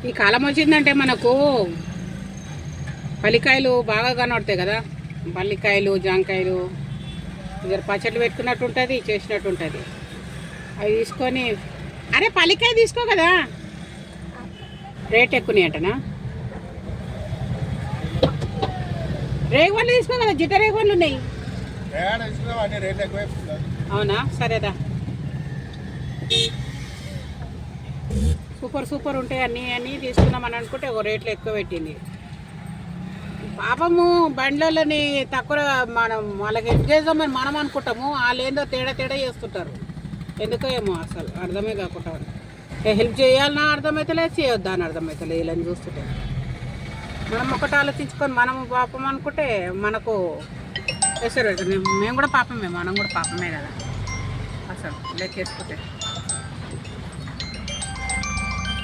ఈ కాలం వచ్చిందంటే మనకు పల్లికాయలు బాగా కనబడతాయి కదా. పల్లికాయలు, జాంకాయలు ఇద్దరు పచ్చళ్ళు పెట్టుకున్నట్టు ఉంటుంది, చేసినట్టు ఉంటుంది. అవి తీసుకొని, అరే పల్లికాయ తీసుకో కదా, రేట్ ఎక్కువనే అంటనా. రేగుపళ్ళు తీసుకో కదా, జిట్ట రేగుపళ్ళు ఉన్నాయి. అవునా, సరేదా. సూపర్ సూపర్ ఉంటాయి అన్నీ అన్నీ తీసుకుందామని అనుకుంటే ఒక రేట్లు ఎక్కువ పెట్టింది. పాపము బండ్లని తక్కువ మనం వాళ్ళకి హెల్ప్ చేద్దామని మనం అనుకుంటాము, వాళ్ళు ఏందో తేడా తేడా చేస్తుంటారు. ఎందుకో ఏమో అసలు అర్థమే కాకుండా హెల్ప్ చేయాలన్నా అర్థమవుతలేదు, చేయొద్దా అని అర్థమవుతలేదు. వీళ్ళని చూస్తుంటే మనం ఒకటి ఆలోచించుకొని మనము పాపం అనుకుంటే మనకు ఎసరు. మేము కూడా పాపమే, మనం కూడా పాపమే కదా అసలు లెక్కేసుకుంటే.